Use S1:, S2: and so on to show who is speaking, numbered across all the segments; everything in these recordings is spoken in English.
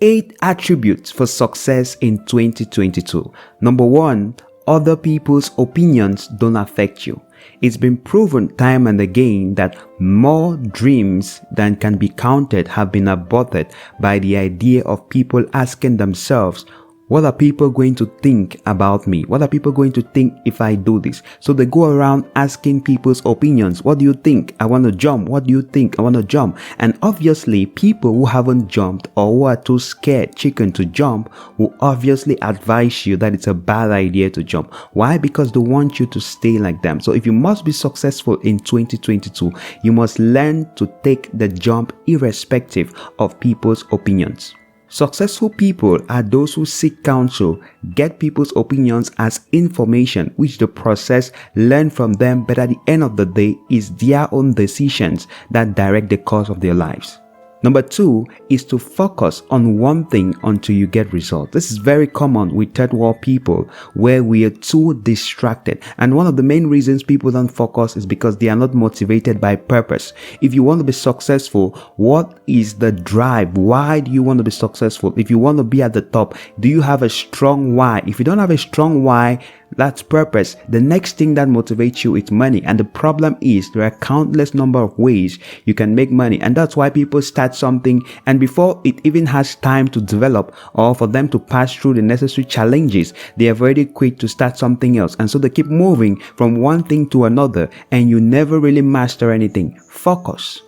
S1: 8 attributes for success in 2022. Number 1, other people's opinions don't affect you. It's been proven time and again that more dreams than can be counted have been aborted by the idea of people asking themselves, what are people going to think about me? What are people going to think if I do this? So they go around asking people's opinions. What do you think? I want to jump. What do you think? I want to jump. And obviously, people who haven't jumped or who are too scared, chicken to jump, will obviously advise you that it's a bad idea to jump. Why? Because they want you to stay like them. So if you must be successful in 2022, you must learn to take the jump irrespective of people's opinions. Successful people are those who seek counsel, get people's opinions as information which they process, learn from them, but at the end of the day, it's their own decisions that direct the course of their lives. Number 2 is to focus on one thing until you get results. This is very common with third world people where we are too distracted. And one of the main reasons people don't focus is because they are not motivated by purpose. If you want to be successful, what is the drive? Why do you want to be successful? If you want to be at the top, do you have a strong why? If you don't have a strong why, that's purpose. The next thing that motivates you is money. And the problem is there are countless number of ways you can make money. And that's why people start something and before it even has time to develop or for them to pass through the necessary challenges, they have already quit to start something else. And so they keep moving from one thing to another and you never really master anything. Focus.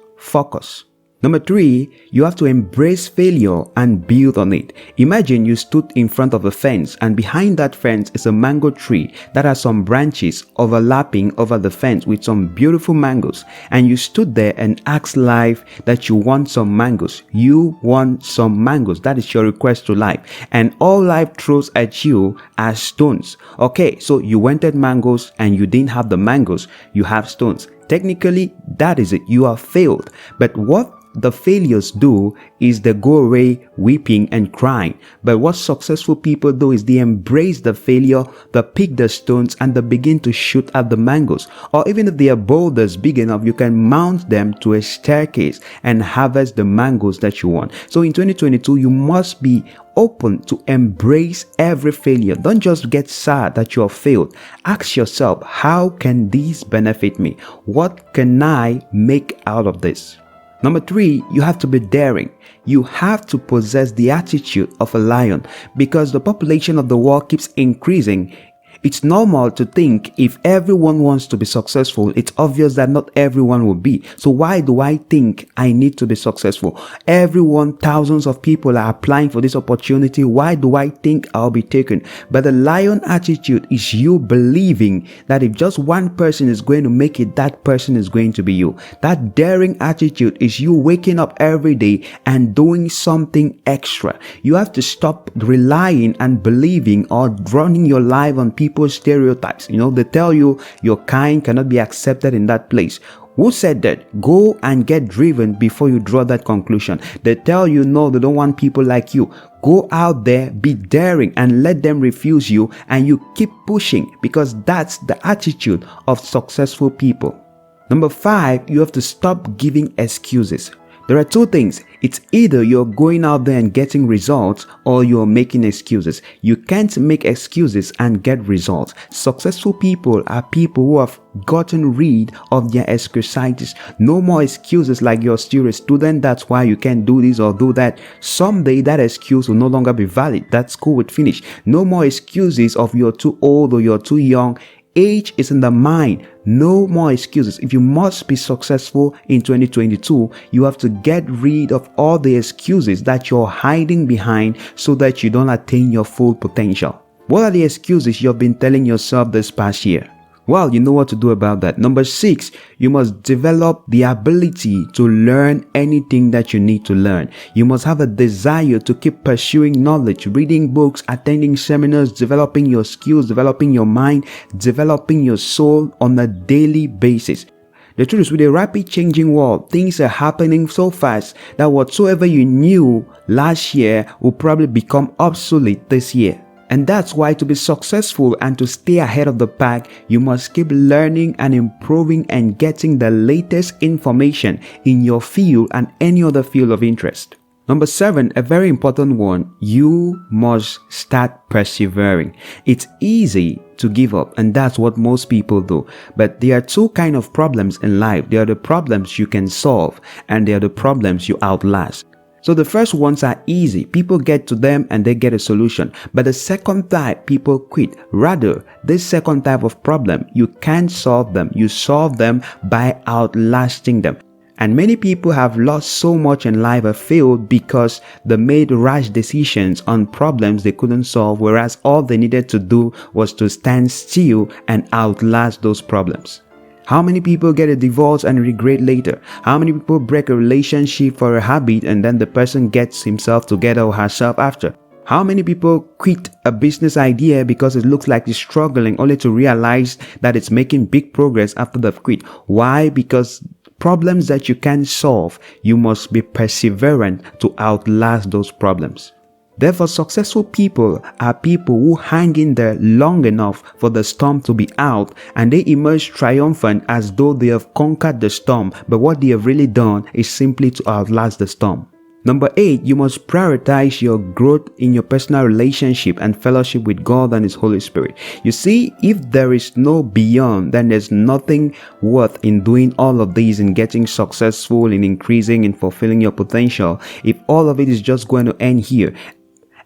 S1: Number 3, you have to embrace failure and build on it. Imagine you stood in front of a fence and behind that fence is a mango tree that has some branches overlapping over the fence with some beautiful mangoes. And you stood there and asked life that you want some mangoes. You want some mangoes. That is your request to life. And all life throws at you are stones. Okay, so you wanted mangoes and you didn't have the mangoes. You have stones. Technically, that is it. You have failed. But what the failures do is they go away weeping and crying. But what successful people do is they embrace the failure, they pick the stones and they begin to shoot at the mangoes. Or even if they are boulders big enough, you can mount them to a staircase and harvest the mangoes that you want. So in 2022, you must be open to embrace every failure. Don't just get sad that you have failed. Ask yourself, how can this benefit me? What can I make out of this? Number 3, you have to be daring. You have to possess the attitude of a lion because the population of the world keeps increasing. It's normal to think if everyone wants to be successful, it's obvious that not everyone will be. So why do I think I need to be successful? Everyone, thousands of people are applying for this opportunity. Why do I think I'll be taken? But the lion attitude is you believing that if just one person is going to make it, that person is going to be you. That daring attitude is you waking up every day and doing something extra. You have to stop relying and believing or running your life on people's stereotypes. They tell you your kind cannot be accepted in that place. Who said that? Go and get driven before you draw that conclusion. They tell you no, they don't want people like you. Go out there, be daring and let them refuse you and you keep pushing because that's the attitude of successful people. Number 5, you have to stop giving excuses. There are 2 things. It's either you're going out there and getting results or you're making excuses. You can't make excuses and get results. Successful people are people who have gotten rid of their excusitis. No more excuses like you're still a student, that's why you can't do this or do that. Someday that excuse will no longer be valid. That school would finish. No more excuses of you're too old or you're too young. Age is in the mind. No more excuses. If you must be successful in 2022, you have to get rid of all the excuses that you're hiding behind so that you don't attain your full potential. What are the excuses you've been telling yourself this past year? Well, you know what to do about that. Number 6, you must develop the ability to learn anything that you need to learn. You must have a desire to keep pursuing knowledge, reading books, attending seminars, developing your skills, developing your mind, developing your soul on a daily basis. The truth is, with a rapid changing world, things are happening so fast that whatsoever you knew last year will probably become obsolete this year. And that's why to be successful and to stay ahead of the pack, you must keep learning and improving and getting the latest information in your field and any other field of interest. Number 7, a very important one, you must start persevering. It's easy to give up, and that's what most people do. But there are two kinds of problems in life. There are the problems you can solve, and there are the problems you outlast. So the first ones are easy. People get to them and they get a solution. But the second type, people quit. Rather, this second type of problem, you can't solve them. You solve them by outlasting them. And many people have lost so much in life or failed because they made rash decisions on problems they couldn't solve, whereas all they needed to do was to stand still and outlast those problems. How many people get a divorce and regret later? How many people break a relationship for a habit and then the person gets himself together or herself after? How many people quit a business idea because it looks like it's struggling only to realize that it's making big progress after they've quit? Why? Because problems that you can't solve, you must be perseverant to outlast those problems. Therefore, successful people are people who hang in there long enough for the storm to be out, and they emerge triumphant as though they have conquered the storm, but what they have really done is simply to outlast the storm. Number 8, you must prioritize your growth in your personal relationship and fellowship with God and His Holy Spirit. You see, if there is no beyond, then there's nothing worth in doing all of these, in getting successful, in increasing, in fulfilling your potential, if all of it is just going to end here.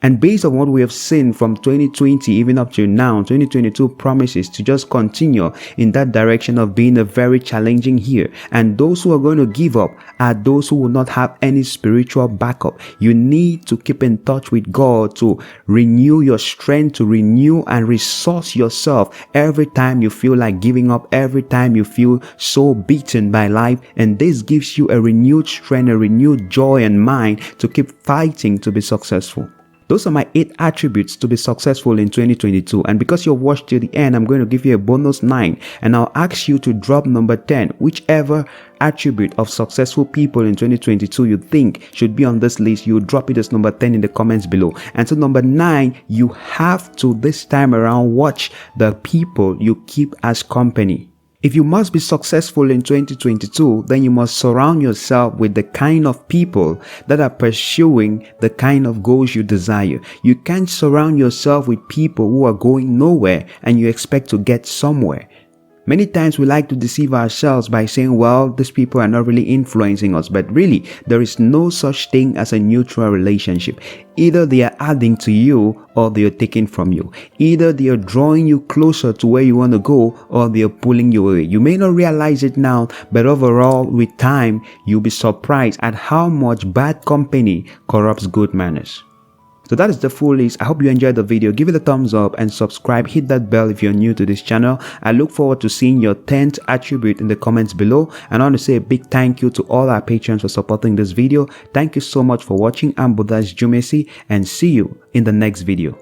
S1: And based on what we have seen from 2020 even up to now, 2022 promises to just continue in that direction of being a very challenging year. And those who are going to give up are those who will not have any spiritual backup. You need to keep in touch with God to renew your strength, to renew and resource yourself every time you feel like giving up, every time you feel so beaten by life. And this gives you a renewed strength, a renewed joy and mind to keep fighting to be successful. Those are my 8 attributes to be successful in 2022. And because you've watched till the end, I'm going to give you a bonus 9. And I'll ask you to drop number 10. Whichever attribute of successful people in 2022 you think should be on this list, you drop it as number 10 in the comments below. And so number 9, you have to this time around watch the people you keep as company. If you must be successful in 2022, then you must surround yourself with the kind of people that are pursuing the kind of goals you desire. You can't surround yourself with people who are going nowhere and you expect to get somewhere. Many times we like to deceive ourselves by saying, well, these people are not really influencing us. But really, there is no such thing as a neutral relationship. Either they are adding to you or they are taking from you. Either they are drawing you closer to where you want to go or they are pulling you away. You may not realize it now, but overall, with time, you'll be surprised at how much bad company corrupts good manners. So that is the full list. I hope you enjoyed the video. Give it a thumbs up and subscribe. Hit that bell if you're new to this channel. I look forward to seeing your 10th attribute in the comments below. And I want to say a big thank you to all our patrons for supporting this video. Thank you so much for watching. I'm 𝐒𝐭𝐚𝐫𝐭 and see you in the next video.